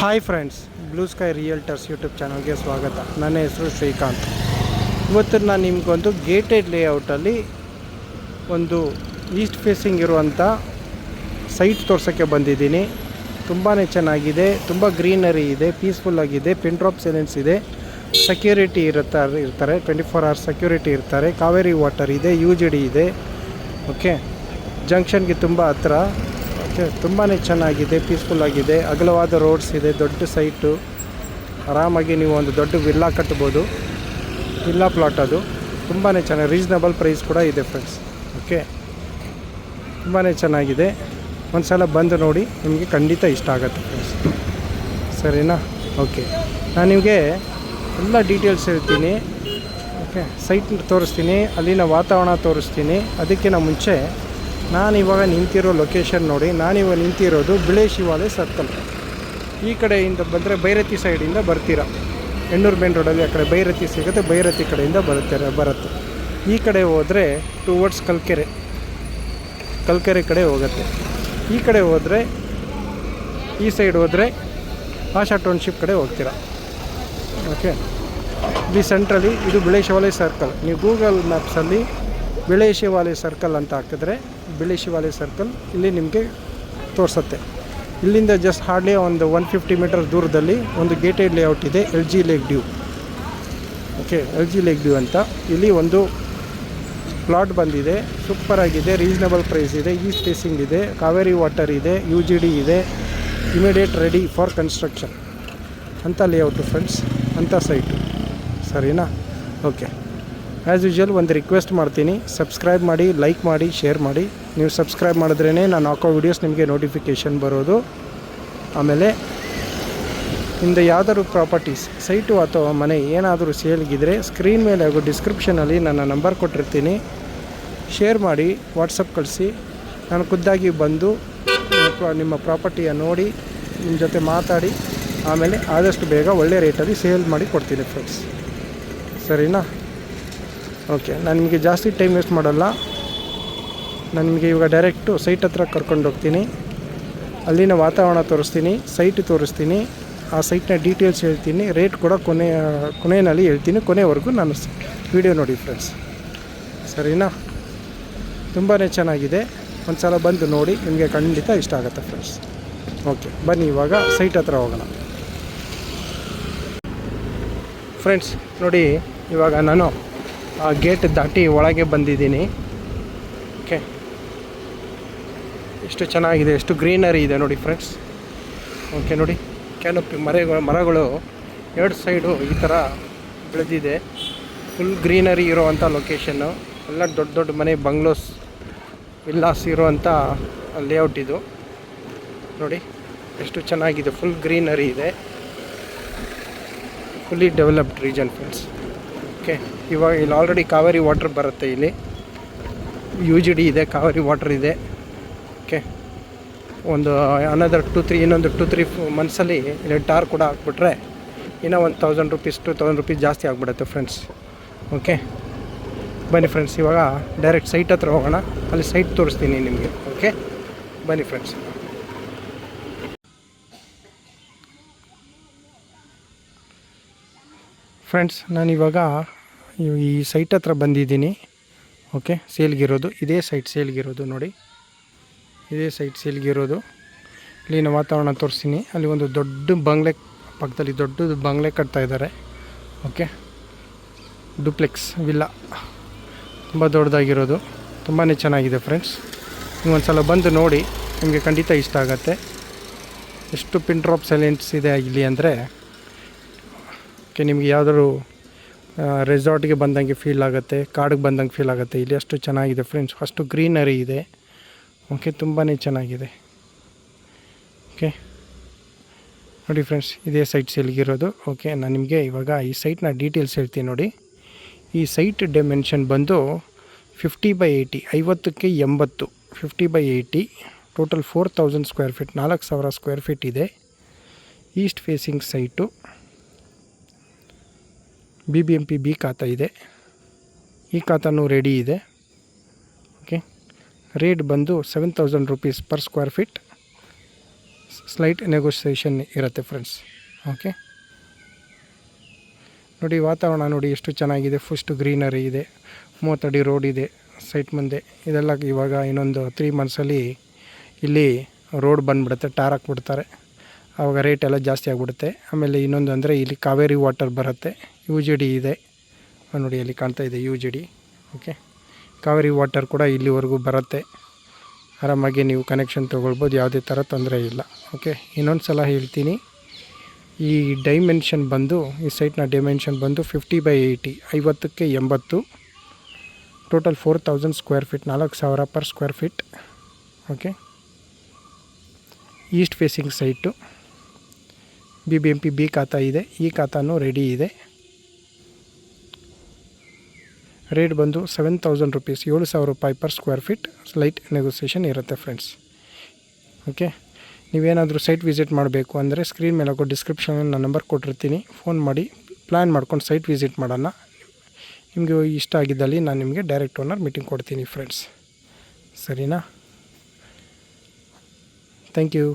Hi friends, blue sky realtors YouTube ಚಾನಲ್ಗೆ ಸ್ವಾಗತ. ನನ್ನ ಹೆಸರು ಶ್ರೀಕಾಂತ್. ಇವತ್ತು ನಾನು ನಿಮಗೊಂದು ಗೇಟೆಡ್ ಲೇಔಟಲ್ಲಿ ಒಂದು ಈಸ್ಟ್ ಫೇಸಿಂಗ್ ಇರುವಂಥ ಸೈಟ್ ತೋರ್ಸೋಕ್ಕೆ ಬಂದಿದ್ದೀನಿ. ತುಂಬಾ ಚೆನ್ನಾಗಿದೆ, ತುಂಬ ಗ್ರೀನರಿ ಇದೆ, ಪೀಸ್ಫುಲ್ಲಾಗಿದೆ, ಪಿನ್ ಡ್ರಾಪ್ ಸೈಲೆನ್ಸ್ ಇದೆ, ಸೆಕ್ಯೂರಿಟಿ ಇರ್ತಾರೆ 24 hours ಸೆಕ್ಯೂರಿಟಿ ಇರ್ತಾರೆ. ಕಾವೇರಿ ವಾಟರ್ ಇದೆ, UGD ಇದೆ. ಓಕೆ, ಜಂಕ್ಷನ್ಗೆ ತುಂಬ ಹತ್ರ. ಓಕೆ, ತುಂಬಾ ಚೆನ್ನಾಗಿದೆ, ಪೀಸ್ಫುಲ್ಲಾಗಿದೆ, ಅಗಲವಾದ ರೋಡ್ಸ್ ಇದೆ, ದೊಡ್ಡ ಸೈಟು. ಆರಾಮಾಗಿ ನೀವು ಒಂದು ದೊಡ್ಡ ವಿಲ್ಲಾ ಕಟ್ಬೋದು. ವಿಲ್ಲಾ ಪ್ಲಾಟ್ ಅದು ತುಂಬಾ ಚೆನ್ನಾಗಿ, ರೀಸ್ನಬಲ್ ಪ್ರೈಸ್ ಕೂಡ ಇದೆ ಫ್ರೆಂಡ್ಸ್. ಓಕೆ, ತುಂಬಾ ಚೆನ್ನಾಗಿದೆ. ಒಂದು ಸಲ ಬಂದು ನೋಡಿ, ನಿಮಗೆ ಖಂಡಿತ ಇಷ್ಟ ಆಗುತ್ತೆ ಫ್ರೆಂಡ್ಸ್. ಸರಿನಾ? ಓಕೆ, ನಾನು ನಿಮಗೆ ಎಲ್ಲ ಡೀಟೇಲ್ಸ್ ಹೇಳ್ತೀನಿ. ಓಕೆ, ಸೈಟ್ ತೋರಿಸ್ತೀನಿ, ಅಲ್ಲಿನ ವಾತಾವರಣ ತೋರಿಸ್ತೀನಿ. ಅದಕ್ಕಿಂತ ಮುಂಚೆ ನಾನಿವಾಗ ನಿಂತಿರೋ ಲೊಕೇಶನ್ ನೋಡಿ. ನಾನಿವಾಗ ನಿಂತಿರೋದು ಬಿಳೆ ಶಿವಾಲಯ ಸರ್ಕಲ್. ಈ ಕಡೆಯಿಂದ ಬಂದರೆ ಬೈರತಿ ಸೈಡಿಂದ ಬರ್ತೀರಾ. ಎಣ್ಣೂರು ಮೇನ್ ರೋಡಲ್ಲಿ ಆ ಕಡೆ ಬೈರತಿ ಸಿಗುತ್ತೆ, ಬೈರತಿ ಕಡೆಯಿಂದ ಬರುತ್ತೆ. ಈ ಕಡೆ ಹೋದರೆ ಟುವರ್ಡ್ಸ್ ಕಲ್ಕೆರೆ ಕಡೆ ಹೋಗುತ್ತೆ. ಈ ಕಡೆ ಹೋದರೆ, ಈ ಸೈಡ್ ಹೋದರೆ ಆಶಾ ಟೌನ್ಶಿಪ್ ಕಡೆ ಹೋಗ್ತೀರಾ. ಓಕೆ, ಇಲ್ಲಿ ಸೆಂಟ್ರಲ್ಲಿ ಇದು ಬಿಳೆ ಶಿವಾಲಯ ಸರ್ಕಲ್. ನೀವು ಗೂಗಲ್ ಮ್ಯಾಪ್ಸಲ್ಲಿ ಬಿಳೆ ಶಿವಾಲಯ ಸರ್ಕಲ್ ಅಂತ ಹಾಕಿದ್ರೆ ಬಿಳೆ ಶಿವಾಲಯ ಸರ್ಕಲ್ ಇಲ್ಲಿ ನಿಮಗೆ ತೋರಿಸುತ್ತೆ. ಇಲ್ಲಿಂದ ಜಸ್ಟ್ ಹಾರ್ಡ್ಲಿ ಒಂದು 150 ಮೀಟರ್ ದೂರದಲ್ಲಿ ಒಂದು ಗೇಟೆಡ್ ಲೇಔಟ್ ಇದೆ, LG lake dew. Okay, LG lake dew ಅಂತ ಇಲ್ಲಿ ಒಂದು ಪ್ಲಾಟ್ ಬಂದಿದೆ. ಸೂಪರಾಗಿದೆ, ರೀಸನಬಲ್ ಪ್ರೈಸ್ ಇದೆ, ಈಸ್ಟ್ ಫೇಸಿಂಗ್ ಇದೆ, ಕಾವೇರಿ ವಾಟರ್ ಇದೆ, UGD ಇದೆ, ಇಮಿಡಿಯೇಟ್ ರೆಡಿ ಫಾರ್ ಕನ್ಸ್ಟ್ರಕ್ಷನ್ ಅಂಥ ಲೇಔಟು ಫ್ರೆಂಡ್ಸ್, ಅಂಥ ಸೈಟು. ಸರಿನಾ? ಓಕೆ, ಆ್ಯಸ್ ಯೂಶುವಲ್ ಒಂದು ರಿಕ್ವೆಸ್ಟ್ ಮಾಡ್ತೀನಿ, ಸಬ್ಸ್ಕ್ರೈಬ್ ಮಾಡಿ, ಲೈಕ್ ಮಾಡಿ, ಶೇರ್ ಮಾಡಿ. ನೀವು ಸಬ್ಸ್ಕ್ರೈಬ್ ಮಾಡಿದ್ರೇ ನಾನು ಹಾಕೋ ವೀಡಿಯೋಸ್ ನಿಮಗೆ ನೋಟಿಫಿಕೇಷನ್ ಬರೋದು. ಆಮೇಲೆ ಇಂದ ಯಾವ್ದಾದ್ರು ಪ್ರಾಪರ್ಟೀಸ್, ಸೈಟು ಅಥವಾ ಮನೆ ಏನಾದರೂ ಸೇಲ್ಗಿದ್ರೆ ಸ್ಕ್ರೀನ್ ಮೇಲೆ ಹಾಗೂ ಡಿಸ್ಕ್ರಿಪ್ಷನಲ್ಲಿ ನನ್ನ ನಂಬರ್ ಕೊಟ್ಟಿರ್ತೀನಿ. ಶೇರ್ ಮಾಡಿ, ವಾಟ್ಸಪ್ ಕಳಿಸಿ. ನಾನು ಖುದ್ದಾಗಿ ಬಂದು ನಿಮ್ಮ ಪ್ರಾಪರ್ಟಿಯ ನೋಡಿ, ನಿಮ್ಮ ಜೊತೆ ಮಾತಾಡಿ, ಆಮೇಲೆ ಆದಷ್ಟು ಬೇಗ ಒಳ್ಳೆ ರೇಟಲ್ಲಿ ಸೇಲ್ ಮಾಡಿ ಕೊಡ್ತೀನಿ ಫ್ರೆಂಡ್ಸ್. ಸರಿನಾ? ಓಕೆ, ನಾನು ನಿಮಗೆ ಜಾಸ್ತಿ ಟೈಮ್ ವೇಸ್ಟ್ ಮಾಡಲ್ಲ. ನಾನು ನಿಮಗೆ ಇವಾಗ ಡೈರೆಕ್ಟು ಸೈಟ್ ಹತ್ರ ಕರ್ಕೊಂಡು ಹೋಗ್ತೀನಿ. ಅಲ್ಲಿನ ವಾತಾವರಣ ತೋರಿಸ್ತೀನಿ, ಸೈಟ್ ತೋರಿಸ್ತೀನಿ, ಆ ಸೈಟ್ನ ಡೀಟೇಲ್ಸ್ ಹೇಳ್ತೀನಿ, ರೇಟ್ ಕೂಡ ಕೊನೆಯಲ್ಲಿ ಹೇಳ್ತೀನಿ. ಕೊನೆವರೆಗೂ ನಾನು ವಿಡಿಯೋ ನೋಡಿ ಫ್ರೆಂಡ್ಸ್. ಸರಿನಾ? ತುಂಬಾ ಚೆನ್ನಾಗಿದೆ. ಒಂದು ಸಲ ಬಂದು ನೋಡಿ, ನಿಮಗೆ ಖಂಡಿತ ಇಷ್ಟ ಆಗುತ್ತೆ ಫ್ರೆಂಡ್ಸ್. ಓಕೆ, ಬನ್ನಿ ಇವಾಗ ಸೈಟ್ ಹತ್ರ ಹೋಗೋಣ ಫ್ರೆಂಡ್ಸ್. ನೋಡಿ, ಇವಾಗ ನಾನು ಆ ಗೇಟ್ ದಾಟಿ ಒಳಗೆ ಬಂದಿದ್ದೀನಿ. ಓಕೆ, ಎಷ್ಟು ಚೆನ್ನಾಗಿದೆ, ಎಷ್ಟು ಗ್ರೀನರಿ ಇದೆ ನೋಡಿ ಫ್ರೆಂಡ್ಸ್. ಓಕೆ, ನೋಡಿ, ಕ್ಯಾನೋಪಿ ಮರಗಳು ಎರಡು ಸೈಡು ಈ ಥರ ಬೆಳೆದಿದೆ. ಫುಲ್ ಗ್ರೀನರಿ ಇರೋವಂಥ ಲೊಕೇಶನ್ನು. ಎಲ್ಲ ದೊಡ್ಡ ದೊಡ್ಡ ಮನೆ, ಬಂಗ್ಲೋಸ್, ವಿಲ್ಲಾಸ್ ಇರೋವಂಥ ಲೇಔಟ್ ಇದು. ನೋಡಿ ಎಷ್ಟು ಚೆನ್ನಾಗಿದೆ, ಫುಲ್ ಗ್ರೀನರಿ ಇದೆ, fully developed region friends. Okay, ಇವಾಗ ಇಲ್ಲಿ ಆಲ್ರೆಡಿ ಕಾವೇರಿ ವಾಟರ್ ಬರುತ್ತೆ. ಇಲ್ಲಿ UGD ಇದೆ, ಕಾವೇರಿ ವಾಟರ್ ಇದೆ. ಓಕೆ, ಒಂದು ಅನದರ್ 2-3 ಮಂತ್ಸಲ್ಲಿ ಇಲ್ಲಿ ಟಾರ್ ಕೂಡ ಹಾಕ್ಬಿಟ್ರೆ ಇನ್ನೂ 1000 ರೂಪೀಸ್ 2000 ರೂಪೀಸ್ ಜಾಸ್ತಿ ಆಗಿಬಿಡುತ್ತೆ ಫ್ರೆಂಡ್ಸ್. ಓಕೆ, ಬನ್ನಿ ಫ್ರೆಂಡ್ಸ್, ಇವಾಗ ಡೈರೆಕ್ಟ್ ಸೈಟ್ ಹತ್ರ ಹೋಗೋಣ. ಅಲ್ಲಿ ಸೈಟ್ ತೋರಿಸ್ತೀನಿ ನಿಮಗೆ. ಓಕೆ, ಬನ್ನಿ ಫ್ರೆಂಡ್ಸ್. ಫ್ರೆಂಡ್ಸ್, ನಾನಿವಾಗ ಈ ಸೈಟ್ ಹತ್ರ ಬಂದಿದ್ದೀನಿ. ಓಕೆ, ಸೇಲ್ಗಿರೋದು ಇದೇ ಸೈಟ್, ಸೇಲ್ಗಿರೋದು ನೋಡಿ, ಇದೇ ಸೈಟ್ ಸೇಲ್ಗಿರೋದು. ಇಲ್ಲಿನ ವಾತಾವರಣ ತೋರಿಸ್ತೀನಿ. ಅಲ್ಲಿ ಒಂದು ದೊಡ್ಡ ಬಂಗ್ಲೆ ಪಕ್ಕದಲ್ಲಿ ದೊಡ್ಡದು ಬಂಗ್ಲೆ ಕಟ್ತಾ ಇದ್ದಾರೆ. ಓಕೆ, ಡುಪ್ಲೆಕ್ಸ್ ವಿಲ್ಲಾ, ತುಂಬ ದೊಡ್ಡದಾಗಿರೋದು, ತುಂಬಾ ಚೆನ್ನಾಗಿದೆ ಫ್ರೆಂಡ್ಸ್. ನೀವು ಒಂದು ಸಲ ಬಂದು ನೋಡಿ, ನಿಮಗೆ ಖಂಡಿತ ಇಷ್ಟ ಆಗುತ್ತೆ. ಎಷ್ಟು ಪಿನ್ ಡ್ರಾಪ್ ಸೈಲೆನ್ಸ್ ಇದೆ ಇಲ್ಲಿ ಅಂದರೆ, ಓಕೆ, ನಿಮಗೆ ಯಾವುದಾದ್ರು ರೆಸಾರ್ಟ್ಗೆ ಬಂದಂಗೆ ಫೀಲ್ ಆಗುತ್ತೆ, ಕಾಡಿಗೆ ಬಂದಂಗೆ ಫೀಲ್ ಆಗುತ್ತೆ. ಇಲ್ಲಿ ಅಷ್ಟು ಚೆನ್ನಾಗಿದೆ ಫ್ರೆಂಡ್ಸ್, ಅಷ್ಟು ಗ್ರೀನರಿ ಇದೆ. ಓಕೆ, ತುಂಬಾ ಚೆನ್ನಾಗಿದೆ. ಓಕೆ, ನೋಡಿ ಫ್ರೆಂಡ್ಸ್, ಇದೇ ಸೈಟ್ ಸೇಲ್ಗಿರೋದು. ಓಕೆ, ನಾನು ನಿಮಗೆ ಇವಾಗ ಈ ಸೈಟ್ನ ಡೀಟೇಲ್ಸ್ ಹೇಳ್ತೀನಿ ನೋಡಿ. ಈ ಸೈಟ್ ಡೈಮೆನ್ಷನ್ ಬಂದು 50/80, 50ಕ್ಕೆ 80, 50/80, total 4000 square feet, 4000 square feet ಇದೆ. East facing site, BBMP B khata ಇದೆ. ಈ ಖಾತಾನೂ ರೆಡಿ ಇದೆ. ಓಕೆ, ರೇಟ್ ಬಂದು 7000 rupees per square feet. Slight negotiation ಇರುತ್ತೆ ಫ್ರೆಂಡ್ಸ್. ಓಕೆ, ನೋಡಿ ವಾತಾವರಣ ನೋಡಿ ಎಷ್ಟು ಚೆನ್ನಾಗಿದೆ. ಫಸ್ಟ್ ಗ್ರೀನರಿ ಇದೆ, 30 ಅಡಿ ರೋಡ್ ಇದೆ ಸೈಟ್ ಮುಂದೆ. ಇದೆಲ್ಲ ಇವಾಗ ಇನ್ನೊಂದು 3 ಮಂತ್ಸಲ್ಲಿ ಇಲ್ಲಿ ರೋಡ್ ಬಂದುಬಿಡುತ್ತೆ, ಟಾರ್ ಹಾಕ್ಬಿಡ್ತಾರೆ. ಆವಾಗ ರೇಟ್ ಎಲ್ಲ ಜಾಸ್ತಿ ಆಗಿಬಿಡುತ್ತೆ. ಆಮೇಲೆ ಇನ್ನೊಂದು ಅಂದರೆ ಇಲ್ಲಿ ಕಾವೇರಿ ವಾಟರ್ ಬರುತ್ತೆ, UGD ಇದೆ ನೋಡಿ, ಅಲ್ಲಿ ಕಾಣ್ತಾ ಇದೆ UGD. ಓಕೆ, ಕಾವೇರಿ ವಾಟರ್ ಕೂಡ ಇಲ್ಲಿವರೆಗೂ ಬರುತ್ತೆ. ಆರಾಮಾಗಿ ನೀವು ಕನೆಕ್ಷನ್ ತೊಗೊಳ್ಬೋದು, ಯಾವುದೇ ಥರ ತೊಂದರೆ ಇಲ್ಲ. ಓಕೆ, ಇನ್ನೊಂದು ಸಲ ಹೇಳ್ತೀನಿ, ಈ ಡೈಮೆನ್ಷನ್ ಬಂದು, ಈ ಸೈಟ್ನ ಡೈಮೆನ್ಷನ್ ಬಂದು 50/80, 50ಕ್ಕೆ 80, total 4000 square feet, 4000 per square feet. Okay, East facing site, BBMP B ಖಾತಾ ಇದೆ, ಈ ಖಾತಾನೂ ರೆಡಿ ಇದೆ. ರೇಟ್ ಬಂದು 7000 ರುಪೀಸ್, 7000 ರೂಪಾಯಿ per square feet. Slight negotiation ಇರುತ್ತೆ ಫ್ರೆಂಡ್ಸ್. ಓಕೆ, ನೀವೇನಾದರೂ ಸೈಟ್ ವಿಸಿಟ್ ಮಾಡಬೇಕು ಅಂದರೆ ಸ್ಕ್ರೀನ್ ಮೇಲೆ ಹಾಕೋ ಡಿಸ್ಕ್ರಿಪ್ಷನಲ್ಲಿ ನಾನು ನಂಬರ್ ಕೊಟ್ಟಿರ್ತೀನಿ, ಫೋನ್ ಮಾಡಿ ಪ್ಲ್ಯಾನ್ ಮಾಡ್ಕೊಂಡು ಸೈಟ್ ವಿಸಿಟ್ ಮಾಡೋಣ. ನಿಮಗೆ ಇಷ್ಟ ಆಗಿದ್ದಲ್ಲಿ ನಾನು ನಿಮಗೆ ಡೈರೆಕ್ಟ್ ಓನರ್ ಮೀಟಿಂಗ್ ಕೊಡ್ತೀನಿ ಫ್ರೆಂಡ್ಸ್. ಸರಿನಾ? Thank you.